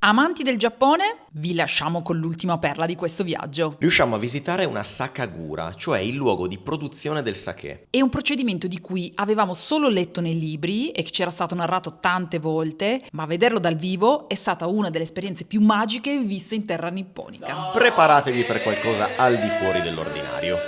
Amanti del Giappone, vi lasciamo con l'ultima perla di questo viaggio. Riusciamo a visitare una sakagura, cioè il luogo di produzione del sake. È un procedimento di cui avevamo solo letto nei libri e che ci era stato narrato tante volte, ma vederlo dal vivo è stata una delle esperienze più magiche viste in terra nipponica. Preparatevi per qualcosa al di fuori dell'ordinario.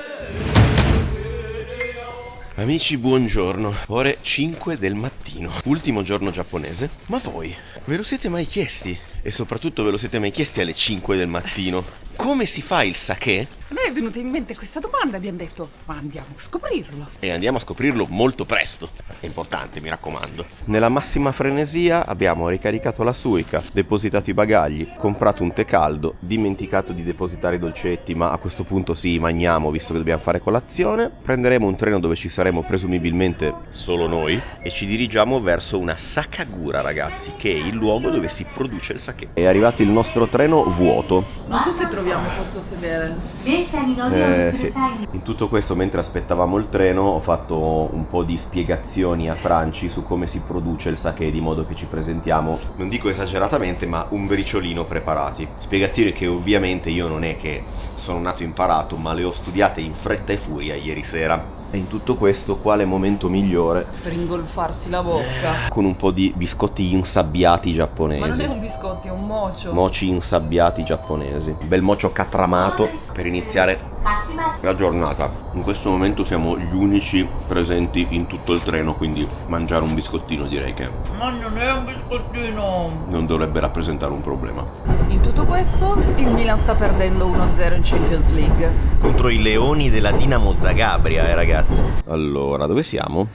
Amici, buongiorno. Ore 5 del mattino. Ultimo giorno giapponese. Ma voi, ve lo siete mai chiesti? E soprattutto ve lo siete mai chiesti alle 5 del mattino? Come si fa il sake? A noi è venuta in mente questa domanda e abbiamo detto, ma andiamo a scoprirlo. E andiamo a scoprirlo molto presto. È importante, mi raccomando. Nella massima frenesia abbiamo ricaricato la Suica, depositato i bagagli, comprato un tè caldo, dimenticato di depositare i dolcetti, ma a questo punto sì, mangiamo visto che dobbiamo fare colazione. Prenderemo un treno dove ci saremo presumibilmente solo noi e ci dirigiamo verso una sakagura, ragazzi, che è il luogo dove si produce il sake. È arrivato il nostro treno vuoto. Non so se troviamo posto a sedere. Sì. In tutto questo, mentre aspettavamo il treno, ho fatto un po' di spiegazioni a Franci su come si produce il sake, di modo che ci presentiamo, non dico esageratamente, ma un briciolino preparati. Spiegazioni che ovviamente io non è che sono nato imparato, ma le ho studiate in fretta e furia ieri sera. E in tutto questo, quale momento migliore Per ingolfarsi la bocca. con un po' di biscotti insabbiati giapponesi. Ma non è un biscotto, è un mocio. Moci insabbiati giapponesi. Un bel mocio catramato per iniziare la giornata. In questo momento siamo gli unici presenti in tutto il treno, quindi mangiare un biscottino direi che Ma non è un biscottino. non dovrebbe rappresentare un problema. In tutto questo, il Milan sta perdendo 1-0 in Champions League. Contro i leoni della Dinamo Zagabria, ragazzi. Allora, dove siamo?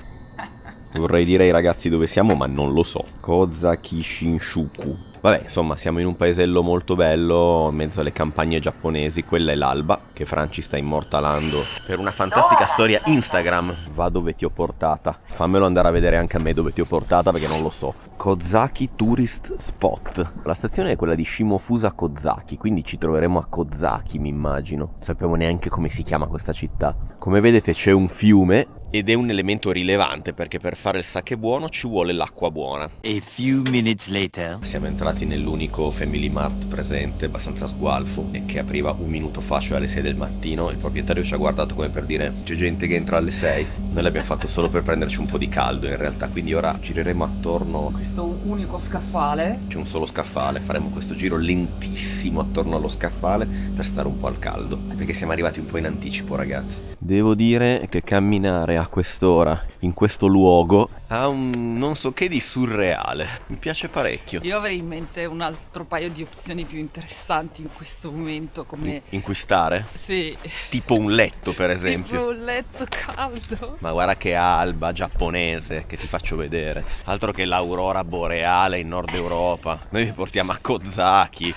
Vorrei dire ai ragazzi dove siamo, ma non lo so. Kozaki Shinshuku. Vabbè, insomma, siamo in un paesello molto bello, in mezzo alle campagne giapponesi. Quella è l'alba, che Franci sta immortalando per una fantastica storia Instagram. Va dove ti ho portata. Fammelo andare a vedere anche a me dove ti ho portata, perché non lo so. Kozaki Tourist Spot. La stazione è quella di Shimofusa Kozaki, quindi ci troveremo a Kozaki, mi immagino. Non sappiamo neanche come si chiama questa città. Come vedete c'è un fiume, ed è un elemento rilevante perché per fare il sake buono ci vuole l'acqua buona. A few minutes later. Siamo entrati nell'unico Family Mart presente, abbastanza sgualfo, e che apriva un minuto fa, cioè alle 6 del mattino. Il proprietario ci ha guardato come per dire: c'è gente che entra alle 6. Noi l'abbiamo fatto solo per prenderci un po' di caldo in realtà, quindi ora gireremo attorno. Questo unico scaffale. C'è un solo scaffale, faremo questo giro lentissimo attorno allo scaffale per stare un po' al caldo, perché siamo arrivati un po' in anticipo, ragazzi. Devo dire che camminare a quest'ora in questo luogo ha un non so che di surreale. Mi piace parecchio. Io avrei in mente un altro paio di opzioni più interessanti in questo momento, come... In cui stare? Sì, Tipo un letto, per esempio. tipo un letto caldo. Ma guarda che alba giapponese che ti faccio vedere. Altro che l'aurora boreale in Nord Europa. Noi vi portiamo a Kozaki.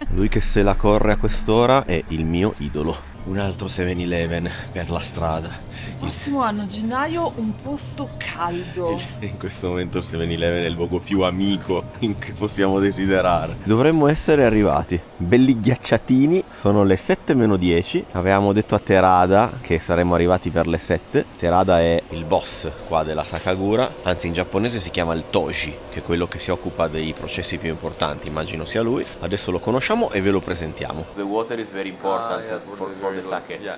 Lui che se la corre a quest'ora è il mio idolo. Un altro 7-Eleven per la strada. Prossimo anno, gennaio, un posto caldo. In questo momento il 7-Eleven è il luogo più amico che possiamo desiderare. Dovremmo essere arrivati. Belli ghiacciatini. Sono le 7:10. Avevamo detto a Terada che saremmo arrivati per le 7. Terada è il boss qua della Sakagura. Anzi, in giapponese si chiama il Toji, che è quello che si occupa dei processi più importanti. Immagino sia lui. Adesso lo conosciamo e ve lo presentiamo. The water is very important for the sake. Yeah,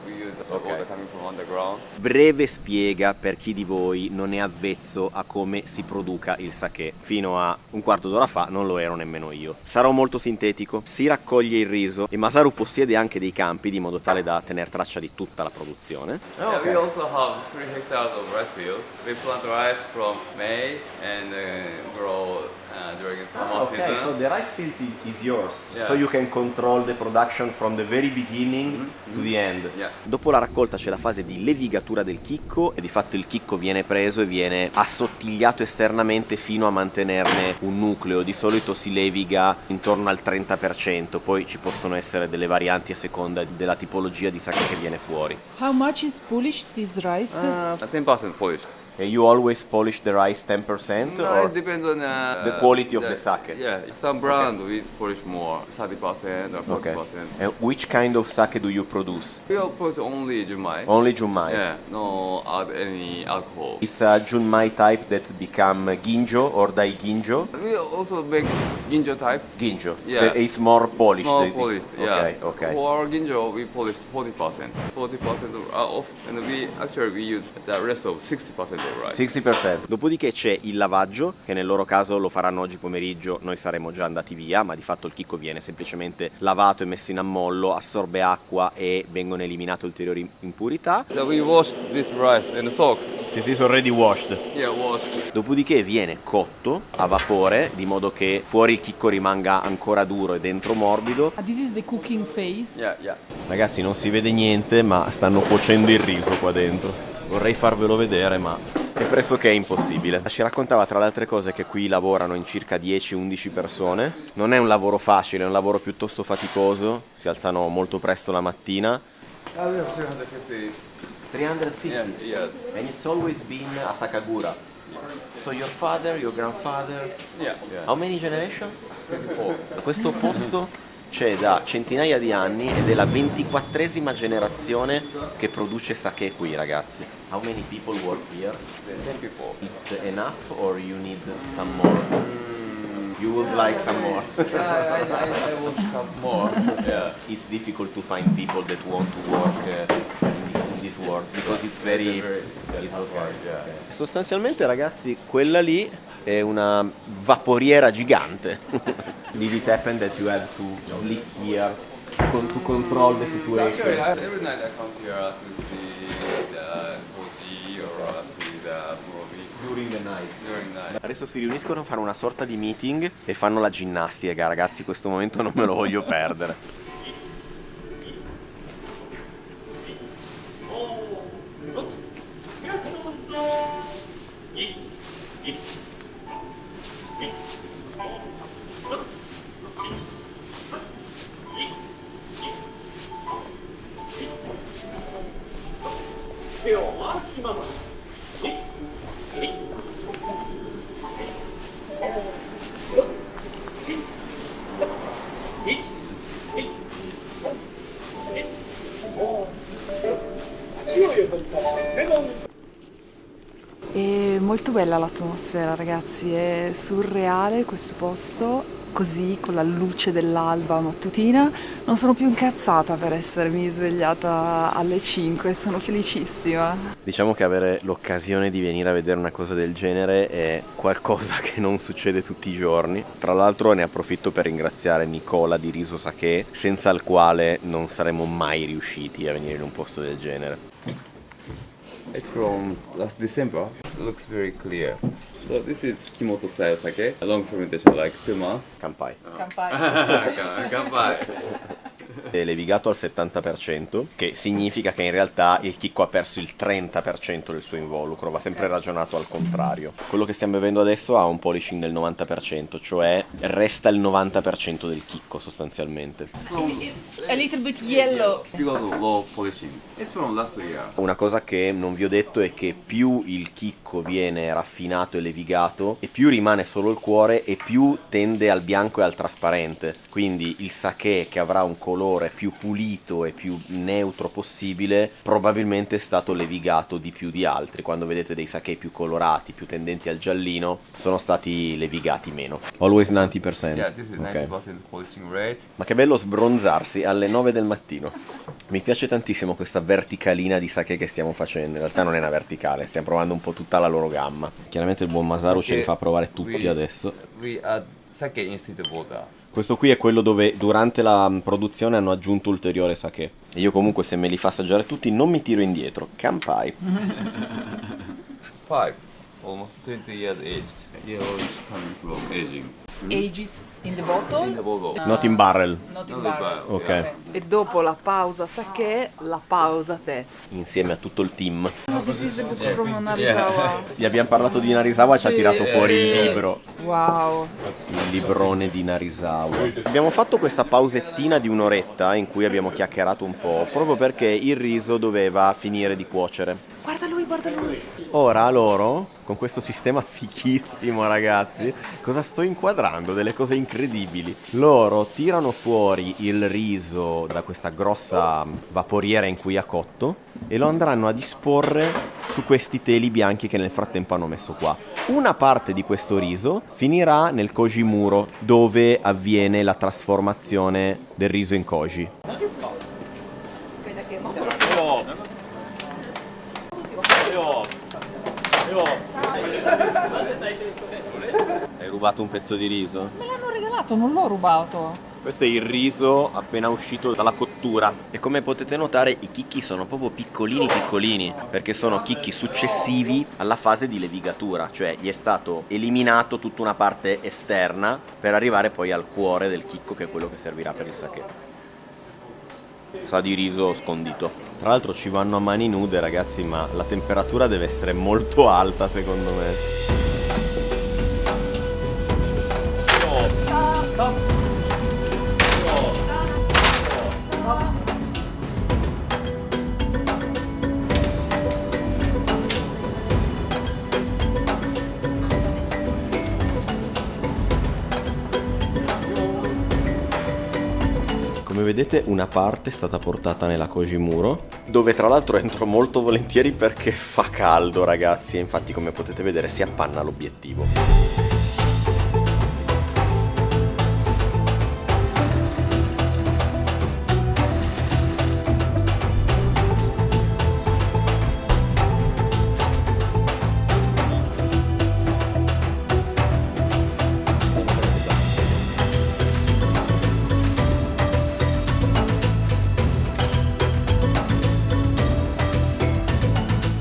we use the water coming from underground. Breve spiega per chi di voi non è avvezzo a come si produca il sake. Fino a un quarto d'ora fa non lo ero nemmeno io. Sarò molto sintetico. Si raccoglie il riso e Masaru possiede anche dei campi di modo tale da tener traccia di tutta la produzione. Yeah, we also have 3 hectares of rice field. We plant rice from May and grow during summer season. the rice field is yours. Yeah. So you can control the production from the very beginning to the end. Yeah. Dopo la raccolta c'è la fase di levigatura del chicco e di fatto il chicco viene preso e viene assottigliato esternamente fino a mantenerne un nucleo. Di solito si leviga intorno al 30%, poi ci possono essere delle varianti a seconda della tipologia di sake che viene fuori. How much is polished this rice? 10% polished. And you always polish the rice 10% No, or it depends on the quality of the sake? Yeah, some brand we polish more, 30% or 40%. Okay. And which kind of sake do you produce? We will polish only Junmai. Only Junmai? Yeah, no add any alcohol. It's a Junmai type that become ginjo or dai ginjo? We also make ginjo type. Ginjo. Yeah. It's more polished. More polished, yeah. Okay, okay. For ginjo, we polish 40%. 40% off, and we use the rest of 60% of rice. 60%. Dopodiché c'è il lavaggio, che nel loro caso lo faranno oggi pomeriggio, noi saremo già andati via, ma di fatto il chicco viene semplicemente lavato e messo in ammollo, assorbe acqua e vengono eliminate ulteriori impurità. So we washed this rice and soaked. It is already washed. Yeah, washed. Dopodiché viene cotto a vapore, di modo che fuori il chicco rimanga ancora duro e dentro morbido. This is the cooking phase. Yeah, yeah. Ragazzi, non si vede niente, ma stanno cuocendo il riso qua dentro. Vorrei farvelo vedere, ma è pressoché impossibile. Ci raccontava tra le altre cose che qui lavorano in circa 10-11 persone. Non è un lavoro facile, è un lavoro piuttosto faticoso. Si alzano molto presto la mattina. We have 350. 350? Yeah, yes. And it's always been a Sakagura. So your father, your grandfather, Yeah, yeah. how many generation? 24. Questo posto c'è da centinaia di anni ed è la 24esima generazione che produce sake qui, ragazzi. How many people work here? 10 people. It's enough or you need some more? You would like some more? I want some more. Yeah. It's difficult to find people that want to work in this world because it's very... it's okay. Yeah. Sostanzialmente, ragazzi, quella lì è una vaporiera gigante. Did it happen that you had to sleep here to control the situation? Every night I come here to see the Koji or see the movie During the night. during night. Adesso si riuniscono a fare una sorta di meeting e fanno la ginnastica, ragazzi, questo momento non me lo voglio perdere. È molto bella l'atmosfera, ragazzi, è surreale questo posto, così con la luce dell'alba mattutina. Non sono più incazzata per essermi svegliata alle 5, sono felicissima. Diciamo che avere l'occasione di venire a vedere una cosa del genere è qualcosa che non succede tutti i giorni. Tra l'altro ne approfitto per ringraziare Nicola di Riso Sake, senza il quale non saremmo mai riusciti a venire in un posto del genere. It's from last December. It looks very clear. So this is Kimoto style sake. A long fermentation like 2 months. Kampai. Kanpai. È levigato al 70%, che significa che in realtà il chicco ha perso il 30% del suo involucro, va sempre ragionato al contrario. Quello che stiamo bevendo adesso ha un polishing del 90%, cioè resta il 90% del chicco sostanzialmente. It's a little bit yellow. Because of low polishing. It's from last year. Una cosa che non vi ho detto è che più il chicco viene raffinato e levigato e più rimane solo il cuore e più tende al bianco e al trasparente. Quindi il sake, che avrà un colore più pulito e più neutro possibile, probabilmente è stato levigato di più di altri. Quando vedete dei sake più colorati, più tendenti al giallino, sono stati levigati meno. Always 90%. Yeah, this is 90% polishing rate. Ma che bello sbronzarsi alle 9 del mattino. Mi piace tantissimo questa verticalina di sake che stiamo facendo. In realtà non è una verticale, stiamo provando un po' tutta la loro gamma. Chiaramente il buon Masaru ce li fa provare tutti adesso. We add sake instead of water. Questo qui è quello dove durante la produzione hanno aggiunto ulteriore sake. E io comunque, se me li fa assaggiare tutti, non mi tiro indietro. Kampai. 5. Almost 20 years aged. Yellow is coming from aging. Ages in the bottle. In the bottle. Not in barrel. Not in Not in barrel. barrel, Ok. yeah. E dopo la pausa sake, la pausa tè. Insieme a tutto il team. This is the book from Narisawa. Gli abbiamo parlato di Narisawa, ci ha tirato fuori il libro. Wow. Il librone di Narisawa. Abbiamo fatto questa pausettina di un'oretta in cui abbiamo chiacchierato un po', proprio perché il riso doveva finire di cuocere. Guarda lui guarda lui. Ora loro, con questo sistema fichissimo ragazzi, cosa sto inquadrando? Delle cose incredibili. Loro tirano fuori il riso da questa grossa vaporiera in cui ha cotto e lo andranno a disporre su questi teli bianchi che nel frattempo hanno messo qua. Una parte di questo riso finirà nel kojimuro, dove avviene la trasformazione del riso in koji. Hai rubato un pezzo di riso? Me l'hanno regalato, non l'ho rubato. Questo è il riso appena uscito dalla cottura. E come potete notare i chicchi sono proprio piccolini piccolini, perché sono chicchi successivi alla fase di levigatura, cioè gli è stato eliminato tutta una parte esterna per arrivare poi al cuore del chicco, che è quello che servirà per il sake. Sa di riso scondito. Tra l'altro ci vanno a mani nude ragazzi, ma la temperatura deve essere molto alta secondo me. Come vedete una parte è stata portata nella kojimuro, dove tra l'altro entro molto volentieri perché fa caldo ragazzi, e infatti come potete vedere si appanna l'obiettivo.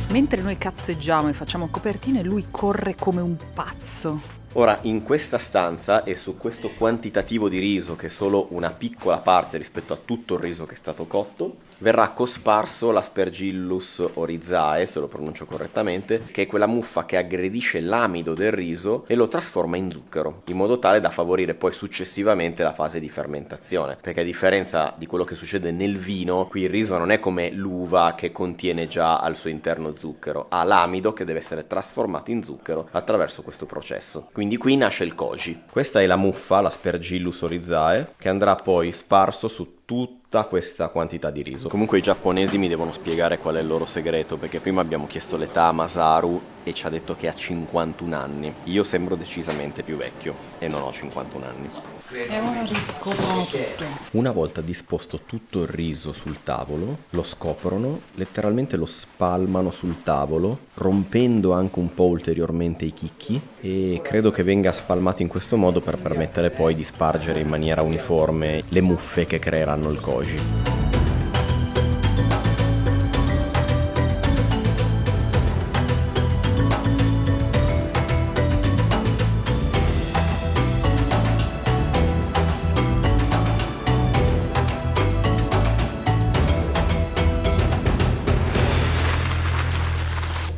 Mentre noi cazzeggiamo e facciamo copertine, lui corre come un pazzo. Ora, in questa stanza e su questo quantitativo di riso, che è solo una piccola parte rispetto a tutto il riso che è stato cotto, verrà cosparso l'Aspergillus oryzae, se lo pronuncio correttamente, che è quella muffa che aggredisce l'amido del riso e lo trasforma in zucchero, in modo tale da favorire poi successivamente la fase di fermentazione. Perché a differenza di quello che succede nel vino, qui il riso non è come l'uva che contiene già al suo interno zucchero, ha l'amido che deve essere trasformato in zucchero attraverso questo processo. Quindi qui nasce il koji. Questa è la muffa, l'Aspergillus oryzae, che andrà poi sparso su tutta questa quantità di riso. Comunque i giapponesi mi devono spiegare qual è il loro segreto, perché prima abbiamo chiesto l'età a Masaru e ci ha detto che ha 51 anni. Io sembro decisamente più vecchio e non ho 51 anni. E ora riscoprono tutto. Una volta disposto tutto il riso sul tavolo, lo scoprono, letteralmente lo spalmano sul tavolo, rompendo anche un po' ulteriormente i chicchi, e credo che venga spalmato in questo modo per permettere poi di spargere in maniera uniforme le muffe che creeranno il koji.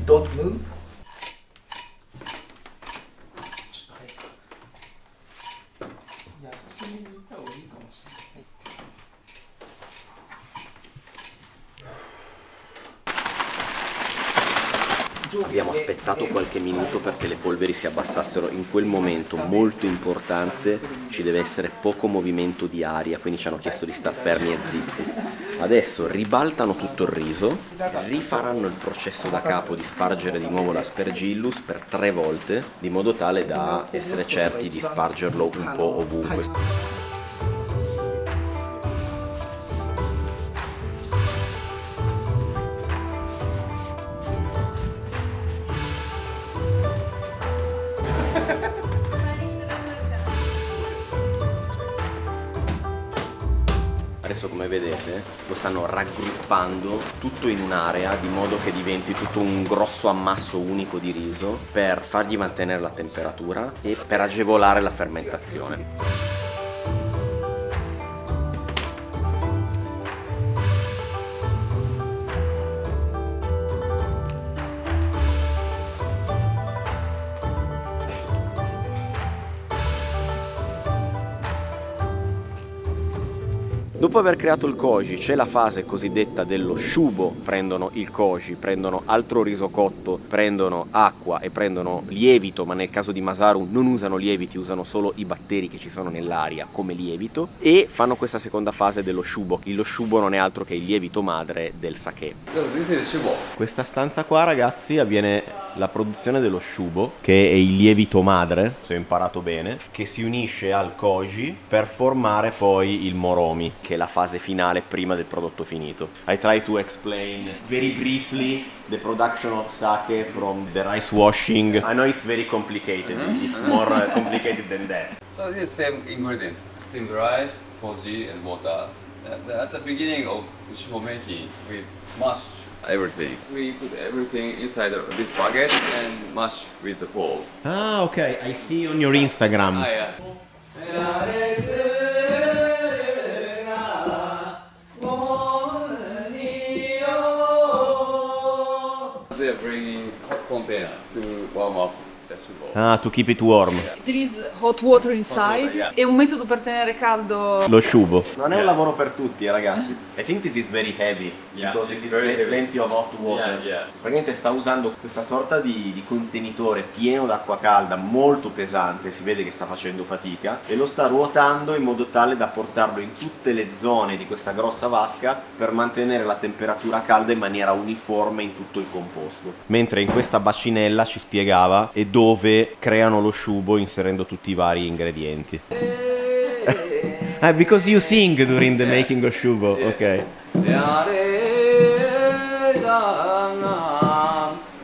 Don't move. Abbiamo aspettato qualche minuto perché le polveri si abbassassero. In quel momento molto importante ci deve essere poco movimento di aria, quindi ci hanno chiesto di star fermi e zitti. Adesso ribaltano tutto il riso, rifaranno il processo da capo di spargere di nuovo l'Aspergillus per 3 volte, di modo tale da essere certi di spargerlo un po' ovunque. Adesso come vedete lo stanno raggruppando tutto in un'area di modo che diventi tutto un grosso ammasso unico di riso per fargli mantenere la temperatura e per agevolare la fermentazione. Dopo aver creato il koji c'è la fase cosiddetta dello shubo, prendono il koji, prendono altro riso cotto, prendono acqua e prendono lievito, ma nel caso di Masaru non usano lieviti, usano solo i batteri che ci sono nell'aria come lievito, e fanno questa seconda fase dello shubo. Lo shubo non è altro che il lievito madre del sake. Questa stanza qua, ragazzi, avviene la produzione dello shubo, che è il lievito madre, se ho imparato bene, che si unisce al koji per formare poi il moromi, che è la fase finale prima del prodotto finito. I try to explain very briefly the production of sake from the rice washing. I know it's very complicated, it's more complicated than that. So this is same ingredients: steamed rice, koji, and water. At the beginning of the shubo making, we mash everything. We put everything inside this bucket and mash with the bowl. Ah, ok, I see on your Instagram. Ah, yeah. They are bringing hot container to warm up the shubo. Ah, to keep it warm. There is hot water inside. yeah. È un metodo per tenere caldo. Lo shubo. Non è un lavoro per tutti, ragazzi. I think this is very heavy, Yeah, because it's it is very heavy. plenty of hot water. Yeah. Praticamente sta usando questa sorta di contenitore pieno d'acqua calda, molto pesante, si vede che sta facendo fatica, e lo sta ruotando in modo tale da portarlo in tutte le zone di questa grossa vasca per mantenere la temperatura calda in maniera uniforme in tutto il composto. Mentre in questa bacinella ci spiegava e dove creano lo shubo inserendo tutti i vari ingredienti. Because you sing during the making of shubo, ok.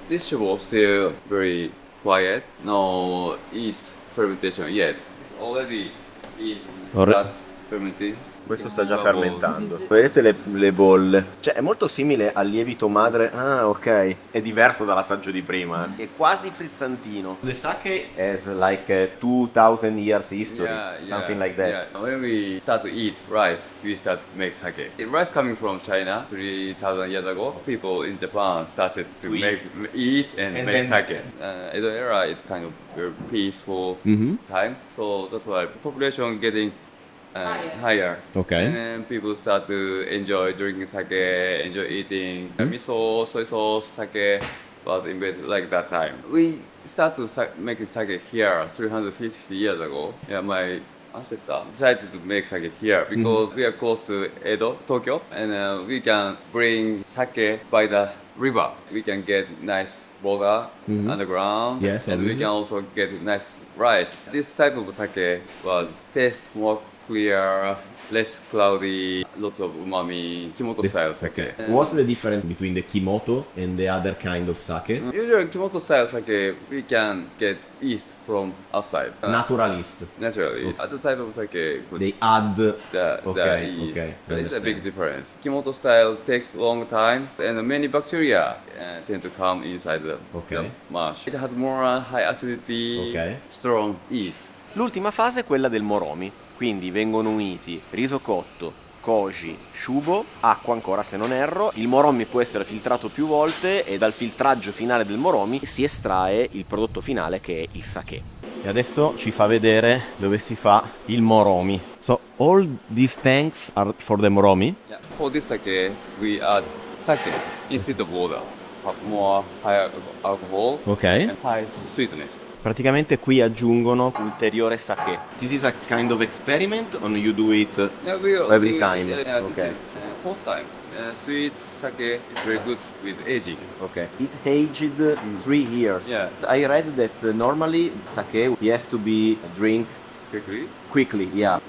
This shubo is still very quiet. No yeast fermentation yet. Already yeast start fermenting. Questo sta già fermentando. Vedete le bolle? Cioè è molto simile al lievito madre. Ah, ok. È diverso dall'assaggio di prima. È quasi frizzantino. The sake has like a 2000 years history, something like that. Yeah. When we start to eat rice, we start to make sake. The rice coming from China 3,000 years ago. People in Japan started to eat and make then- sake. Edo era, it's kind of very peaceful time. So that's why population getting higher. Okay. And then people start to enjoy drinking sake, enjoy eating miso, soy sauce, sake was invented like that time. We start to making sake here 350 years ago. Yeah, my ancestor decided to make sake here because we are close to Edo, Tokyo, and we can bring sake by the river. We can get nice water underground, Yes, and we obviously. can also get nice rice. This type of sake was taste more clear, less cloudy, lots of umami, Kimoto style sake. What's the difference between the Kimoto and the other kind of sake? Usually Kimoto style sake, we can get yeast from outside. Naturalist. Naturally. Other type of sake would They add. the Okay, yeast. okay, I It's a understand. big difference. Kimoto style takes long time and many bacteria tend to come inside the mash. It has more high acidity, strong yeast. L'ultima fase è quella del moromi. Quindi vengono uniti riso cotto, koji, shubo, acqua ancora se non erro. Il moromi può essere filtrato più volte e dal filtraggio finale del moromi si estrae il prodotto finale che è il sake. E adesso ci fa vedere dove si fa il moromi. So all these tanks are for the moromi? Yeah. For this sake, we add sake instead of water. More high alcohol and high sweetness. Praticamente qui aggiungono ulteriore sake. This is a kind of experiment or you do it every time? Yeah, Okay. First time. Sweet sake is very good with aging. Okay. It aged 3 years. Yeah. I read that normally sake has to be drink quickly, yeah.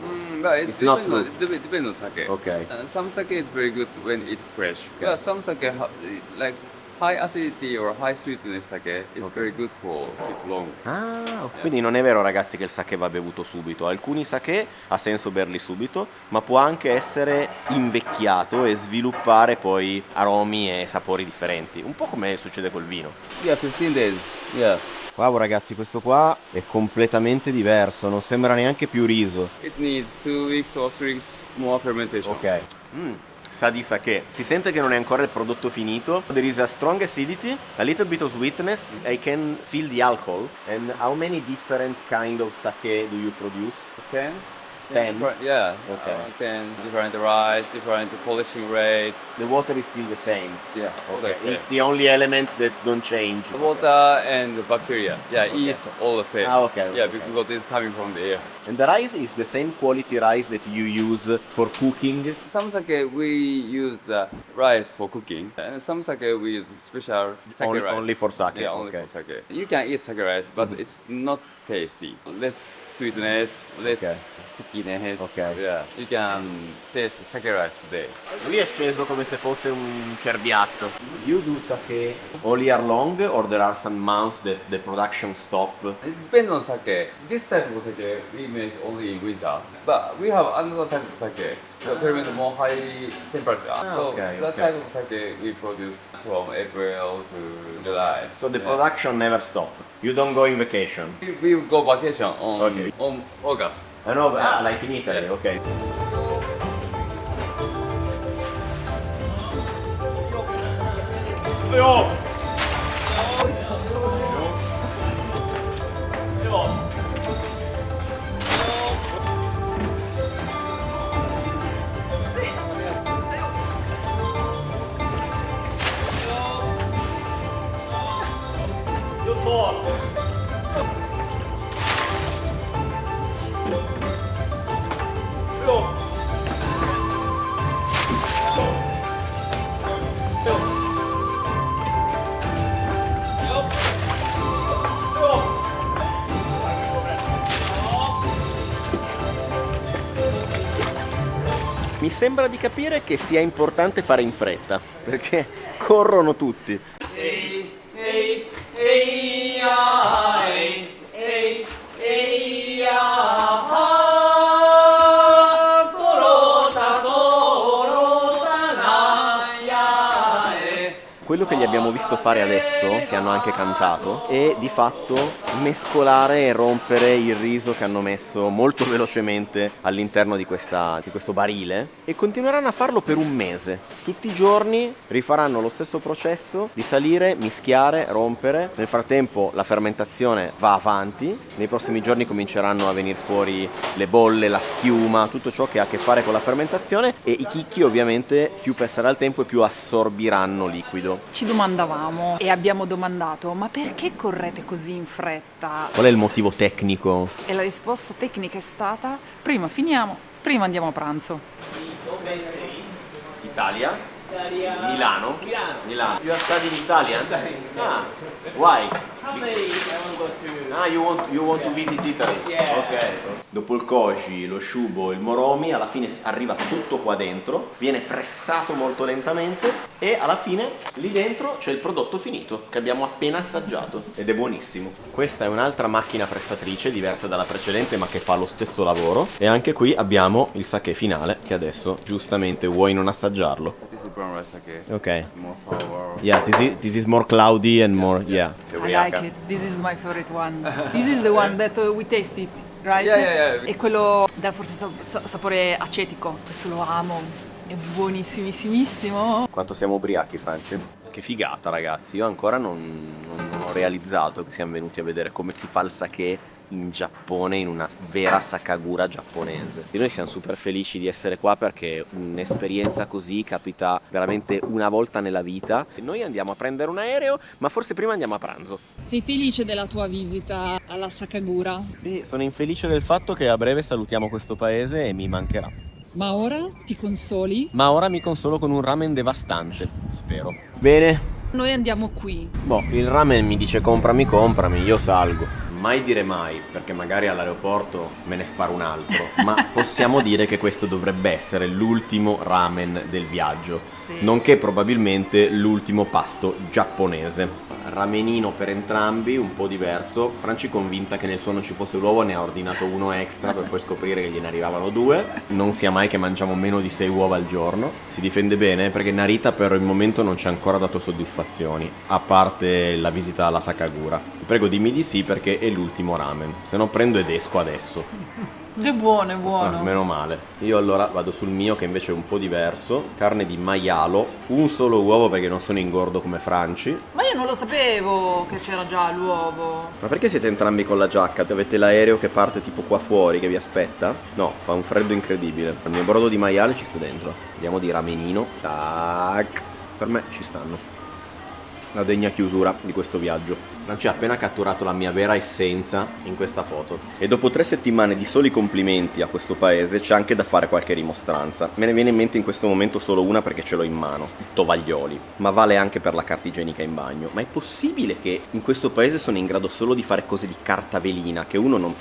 But it It's not depends depends on sake. Okay. Some sake is very good when it's fresh. But some sake like high acidity or high sweetness sake is very good for keep long. Ah, quindi non è vero, ragazzi, che il sake va bevuto subito. Alcuni sake ha senso berli subito, ma può anche essere invecchiato e sviluppare poi aromi e sapori differenti, un po' come succede col vino. Yeah, 15 days. Yeah. Wow, ragazzi, questo qua è completamente diverso, non sembra neanche più riso. It needs 2 weeks or 3 weeks more fermentation. Ok. Sa di sake. Si sente che non è ancora il prodotto finito. There is a strong acidity, a little bit of sweetness. I can feel the alcohol. And how many different kind of sake do you produce? Okay. 10? Yeah. Okay. 10 different rice, different polishing rate. The water is still the same. Yeah. Okay. All the It's same. the only element that don't change. The water and the bacteria. Yeah, yeast all the same. Ah, okay, Yeah, okay. because it's coming from the air. And the rice is the same quality rice that you use for cooking. Some sake we use the rice for cooking, and some sake we use special sake rice. Only for sake. Yeah, only Okay. for sake. You can eat sake rice, but it's not tasty. Less sweetness, less Okay. stickiness. Okay. Yeah, you can taste sake rice today. Lui è sceso come se fosse un cerbiatto. You do sake all year long or there are some months that the production stop? It depends on sake. This type of sake we make only in winter, but we have another type of sake that ferment more high temperature. So okay, that okay. type of sake we produce from April to July. So the Yeah. production never stop. You don't go in vacation. We will go vacation on Okay. on August. I know, like in Italy, okay. Mi sembra di capire che sia importante fare in fretta, perché corrono tutti. Quello che gli abbiamo visto fare adesso, che hanno anche cantato, è di fatto mescolare e rompere il riso che hanno messo molto velocemente all'interno di questo barile, e continueranno a farlo per un mese. Tutti i giorni rifaranno lo stesso processo di salire, mischiare, rompere. Nel frattempo la fermentazione va avanti, nei prossimi giorni cominceranno a venire fuori le bolle, la schiuma, tutto ciò che ha a che fare con la fermentazione, e i chicchi ovviamente più passerà il tempo e più assorbiranno liquido. Ci domandavamo e abbiamo domandato, ma perché correte così in fretta? Qual è il motivo tecnico? E la risposta tecnica è stata, prima finiamo, prima andiamo a pranzo. Italia? Milano? Milano. You are studying Italian? Ah, why? Ah, you want to visit Italy? Ok. Dopo il koji, lo shubo, il moromi, alla fine arriva tutto qua dentro, viene pressato molto lentamente e alla fine lì dentro c'è il prodotto finito che abbiamo appena assaggiato ed è buonissimo. Questa è un'altra macchina pressatrice diversa dalla precedente ma che fa lo stesso lavoro, e anche qui abbiamo il sake finale che adesso giustamente vuoi non assaggiarlo. This is brown rice sake. Ok. More sour. Yeah, this is more cloudy and more, yeah. I like it, this is my favorite one. This is the one that we tasted, right? Yeah. E quello dà forse sapore acetico, questo lo amo, è buonissimissimo. Quanto siamo ubriachi, Franci? Che figata, ragazzi. Io ancora non ho realizzato che siamo venuti a vedere come si fa il sake in Giappone, in una vera sakagura giapponese. E noi siamo super felici di essere qua perché un'esperienza così capita veramente una volta nella vita. E noi andiamo a prendere un aereo, ma forse prima andiamo a pranzo. Sei felice della tua visita alla Sakagura? Sì, sono infelice del fatto che a breve salutiamo questo paese e mi mancherà. Ma ora ti consoli? Ma ora mi consolo con un ramen devastante, spero. Bene. Noi andiamo qui. Boh, il ramen mi dice comprami, io salgo. Mai dire mai, perché magari all'aeroporto me ne sparo un altro, ma possiamo dire che questo dovrebbe essere l'ultimo ramen del viaggio, Sì. nonché probabilmente l'ultimo pasto giapponese. Ramenino per entrambi, un po' diverso. Franci convinta che nel suo non ci fosse l'uovo, ne ha ordinato uno extra per poi scoprire che gliene arrivavano 2. Non sia mai che mangiamo meno di 6 uova al giorno. Si difende bene perché Narita per il momento non ci ha ancora dato soddisfazioni, a parte la visita alla Sakagura. Prego dimmi di sì perché è l'ultimo ramen, se no prendo ed esco adesso. È buono, è buono. Ah, meno male. Io allora vado sul mio che invece è un po' diverso. Carne di maialo, un solo uovo perché non sono ingordo come Franci. Ma io non lo sapevo che c'era già l'uovo. Ma perché siete entrambi con la giacca? Avete l'aereo che parte tipo qua fuori che vi aspetta? No, fa un freddo incredibile. Il mio brodo di maiale ci sta dentro. Andiamo di ramenino. Tac. Per me ci stanno. La degna chiusura di questo viaggio. Franci ha appena catturato la mia vera essenza in questa foto. E dopo 3 settimane di soli complimenti a questo paese c'è anche da fare qualche rimostranza. Me ne viene in mente in questo momento solo una perché ce l'ho in mano. Tovaglioli. Ma vale anche per la carta igienica in bagno. Ma è possibile che in questo paese sono in grado solo di fare cose di carta velina, che uno non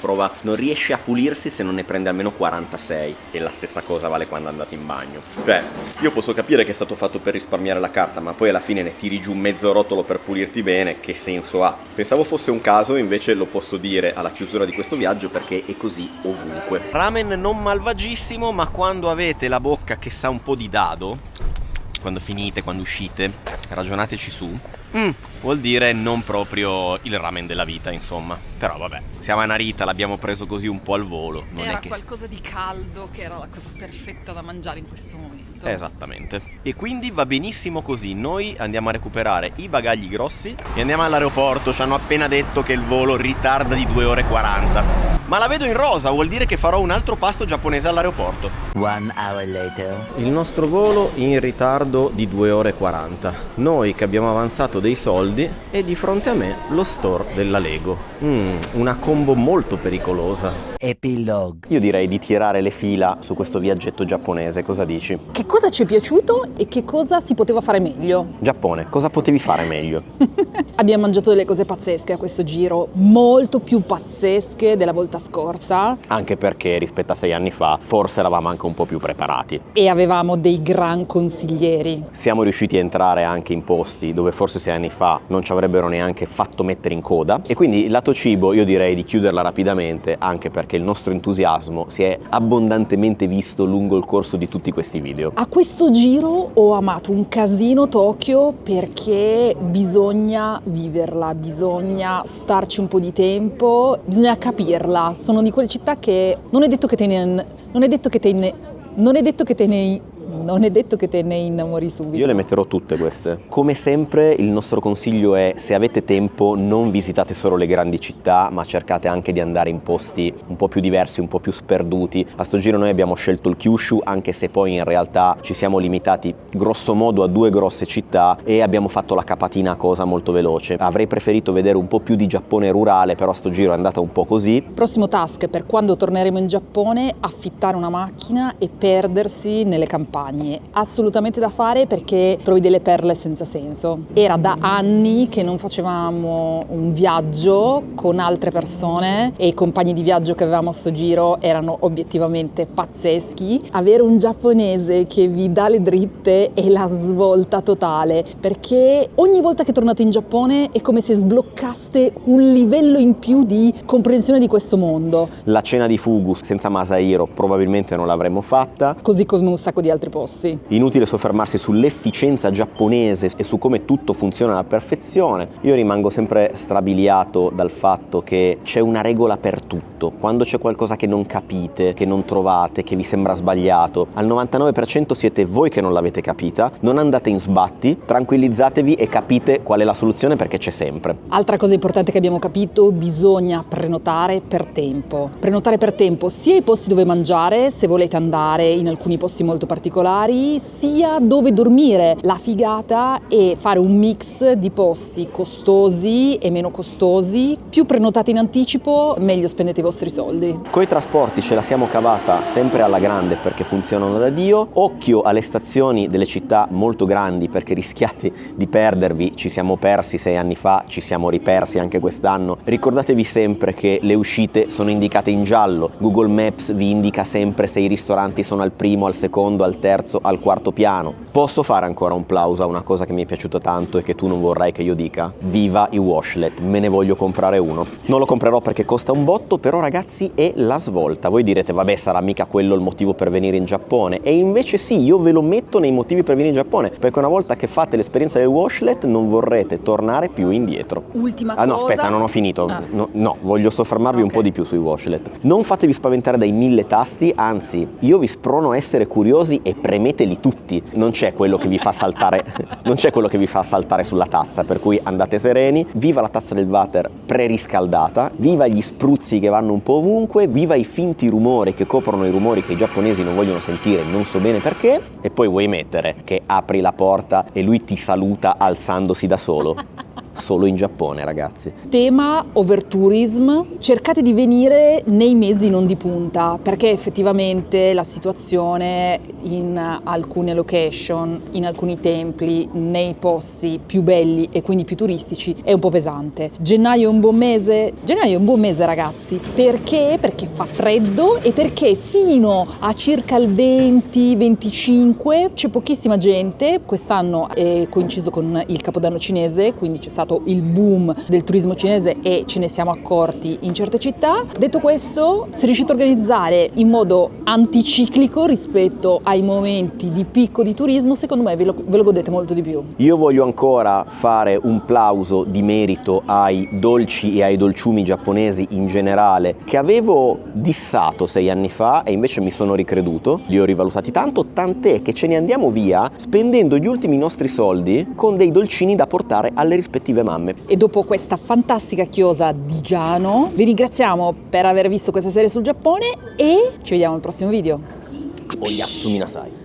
riesce a pulirsi se non ne prende almeno 46? E la stessa cosa vale quando andate in bagno. Cioè, io posso capire che è stato fatto per risparmiare la carta, ma poi alla fine ne tiri giù mezzo rotolo per pulirti bene, che senso ha? Pensavo fosse un caso, invece lo posso dire alla chiusura di questo viaggio perché è così ovunque. Ramen non malvagissimo, ma quando avete la bocca che sa un po' di dado, quando finite, quando uscite, ragionateci su. Vuol dire non proprio il ramen della vita, insomma. Però vabbè, siamo a Narita, l'abbiamo preso così un po' al volo. Non Era è che... qualcosa di caldo che era la cosa perfetta da mangiare in questo momento. Esattamente. E quindi va benissimo così. Noi andiamo a recuperare i bagagli grossi e andiamo all'aeroporto. Ci hanno appena detto che il volo ritarda di 2 ore e 40. Ma la vedo in rosa, vuol dire che farò un altro pasto giapponese all'aeroporto. 1 hour later. Il nostro volo in ritardo di 2 ore e 40. Noi che abbiamo avanzato dei soldi e di fronte a me lo store della Lego. Una combo molto pericolosa. Epilogue. Io direi di tirare le fila su questo viaggetto giapponese, cosa dici? Che cosa ci è piaciuto e che cosa si poteva fare meglio? Giappone, cosa potevi fare meglio? Abbiamo mangiato delle cose pazzesche a questo giro, molto più pazzesche della volta scorsa, Anche perché rispetto a 6 anni fa forse eravamo anche un po' più preparati. e avevamo dei gran consiglieri. Siamo riusciti a entrare anche in posti dove forse 6 anni fa non ci avrebbero neanche fatto mettere in coda, e quindi lato cibo io direi di chiuderla rapidamente, anche perché il nostro entusiasmo si è abbondantemente visto lungo il corso di tutti questi video. A questo giro ho amato un casino Tokyo perché bisogna viverla, bisogna starci un po' di tempo, bisogna capirla. Sono di quelle città che non è detto che te ne innamori subito. Io le metterò tutte queste. Come sempre il nostro consiglio è: se avete tempo non visitate solo le grandi città, ma cercate anche di andare in posti un po' più diversi, un po' più sperduti. A sto giro noi abbiamo scelto il Kyushu, anche se poi in realtà ci siamo limitati grosso modo a 2 grosse città e abbiamo fatto la capatina a cosa molto veloce. Avrei preferito vedere un po' più di Giappone rurale, però a sto giro è andata un po' così. Prossimo task per quando torneremo in Giappone: affittare una macchina e perdersi nelle campagne. Assolutamente da fare perché trovi delle perle senza senso. Era da anni che non facevamo un viaggio con altre persone e i compagni di viaggio che avevamo a sto giro erano obiettivamente pazzeschi. Avere un giapponese che vi dà le dritte è la svolta totale, perché ogni volta che tornate in Giappone è come se sbloccaste un livello in più di comprensione di questo mondo. La cena di Fugu senza Masahiro probabilmente non l'avremmo fatta. Così come un sacco di altri posti. Inutile soffermarsi sull'efficienza giapponese e su come tutto funziona alla perfezione. Io rimango sempre strabiliato dal fatto che c'è una regola per tutto. Quando c'è qualcosa che non capite, che non trovate, che vi sembra sbagliato, al 99% siete voi che non l'avete capita. Non andate in sbatti, tranquillizzatevi e capite qual è la soluzione, perché c'è sempre. Altra cosa importante che abbiamo capito: bisogna prenotare per tempo. Prenotare per tempo sia i posti dove mangiare, se volete andare in alcuni posti molto particolari, sia dove dormire. La figata è fare un mix di posti costosi e meno costosi. Più prenotate in anticipo, meglio spendete i vostri soldi. Coi trasporti ce la siamo cavata sempre alla grande perché funzionano da Dio. Occhio alle stazioni delle città molto grandi perché rischiate di perdervi. Ci siamo persi 6 anni fa, ci siamo ripersi anche quest'anno. Ricordatevi sempre che le uscite sono indicate in giallo. Google Maps vi indica sempre se i ristoranti sono al primo, al secondo, al terzo al quarto piano. Posso fare ancora un plauso a una cosa che mi è piaciuta tanto e che tu non vorrai che io dica? Viva i washlet, me ne voglio comprare uno. Non lo comprerò perché costa un botto, però ragazzi è la svolta. Voi direte vabbè, sarà mica quello il motivo per venire in Giappone, e invece sì, io ve lo metto nei motivi per venire in Giappone, perché una volta che fate l'esperienza del washlet non vorrete tornare più indietro. Ultima no, cosa. aspetta, non ho finito. No, voglio soffermarvi un po' di più sui washlet. Non fatevi spaventare dai 1000 tasti, anzi io vi sprono a essere curiosi e premeteli tutti. Non c'è quello che vi fa saltare non c'è quello che vi fa saltare sulla tazza, per cui andate sereni. Viva la tazza del water preriscaldata, viva gli spruzzi che vanno un po' ovunque, viva i finti rumori che coprono i rumori che i giapponesi non vogliono sentire, non so bene perché. E poi vuoi mettere che apri la porta e lui ti saluta alzandosi da solo? Solo in Giappone, ragazzi. Tema overtourism, cercate di venire nei mesi non di punta, perché effettivamente la situazione in alcune location, in alcuni templi, nei posti più belli e quindi più turistici è un po' pesante. Gennaio è un buon mese? Gennaio è un buon mese, ragazzi, perché? Perché fa freddo e perché fino a circa il 20-25 c'è pochissima gente. Quest'anno è coinciso con il Capodanno cinese, quindi c'è stato il boom del turismo cinese e ce ne siamo accorti in certe città. Detto questo, se riuscite a organizzare in modo anticiclico rispetto ai momenti di picco di turismo, secondo me ve lo godete molto di più. Io voglio ancora fare un plauso di merito ai dolci e ai dolciumi giapponesi in generale, che avevo dissato 6 anni fa e invece mi sono ricreduto, li ho rivalutati tanto, tant'è che ce ne andiamo via spendendo gli ultimi nostri soldi con dei dolcini da portare alle rispettive mamme. E dopo questa fantastica chiosa di Giano, vi ringraziamo per aver visto questa serie sul Giappone e ci vediamo al prossimo video. Oyasumi nasai.